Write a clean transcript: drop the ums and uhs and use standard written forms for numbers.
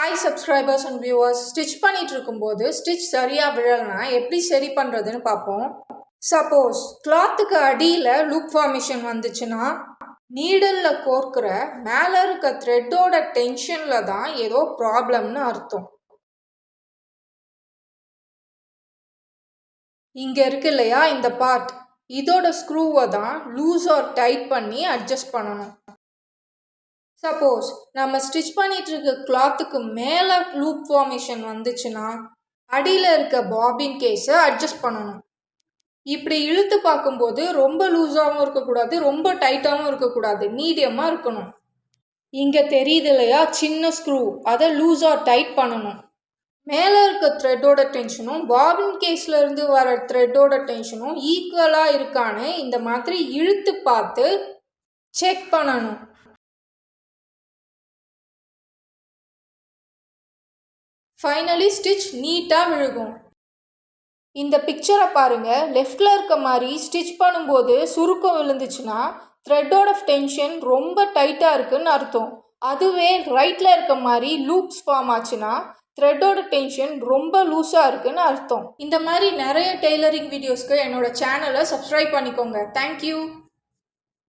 Hi subscribers and viewers. Stitch பண்ணிட்டு இருக்கும்போது stitch சரியாக விழலைன்னா எப்படி சரி பண்ணுறதுன்னு பார்ப்போம். சப்போஸ் கிளாத்துக்கு அடியில் லூப் ஃபார்மேஷன் வந்துச்சுன்னா நீடலில் கோர்க்கிற மேலே இருக்க த்ரெட்டோட டென்ஷனில் தான் ஏதோ ப்ராப்ளம்னு அர்த்தம். இங்கே இருக்கு இல்லையா இந்த பார்ட், இதோட ஸ்க்ரூவை தான் லூஸ் ஆர் டைட் பண்ணி அட்ஜஸ்ட் பண்ணணும். சப்போஸ் நம்ம ஸ்டிச் பண்ணிட்டு இருக்க கிளாத்துக்கு மேலே லூப் ஃபார்மேஷன் வந்துச்சுன்னா அடியில் இருக்க பாபின் கேஸை அட்ஜஸ்ட் பண்ணணும். இப்படி இழுத்து பார்க்கும்போது ரொம்ப லூஸாகவும் இருக்கக்கூடாது, ரொம்ப டைட்டாகவும் இருக்கக்கூடாது, மீடியமாக இருக்கணும். இங்கே தெரியுது இல்லையா சின்ன ஸ்க்ரூ, அதை லூஸாக டைட் பண்ணணும். மேலே இருக்க த்ரெட்டோட டென்ஷனும் பாபின் கேஸில் இருந்து வர த்ரெட்டோட டென்ஷனும் ஈக்குவலாக இருக்கான்னு இந்த மாதிரி இழுத்து பார்த்து செக் பண்ணணும். ஃபைனலி ஸ்டிச் நீட்டாக விழுகும். இந்த பிக்சரை பாருங்கள். லெஃப்டில் இருக்க மாதிரி ஸ்டிச் பண்ணும்போது சுருக்கம் விழுந்துச்சுன்னா த்ரெட்டோட டென்ஷன் ரொம்ப டைட்டாக இருக்குன்னு அர்த்தம். அதுவே ரைட்டில் இருக்க மாதிரி லூப்ஸ் ஃபார்ம் ஆச்சுன்னா த்ரெட்டோட டென்ஷன் ரொம்ப லூஸாக இருக்குன்னு அர்த்தம். இந்த மாதிரி நிறைய டெய்லரிங் வீடியோஸ்க்கு என்னோட சேனலை சப்ஸ்கிரைப் பண்ணிக்கோங்க. தேங்க்யூ.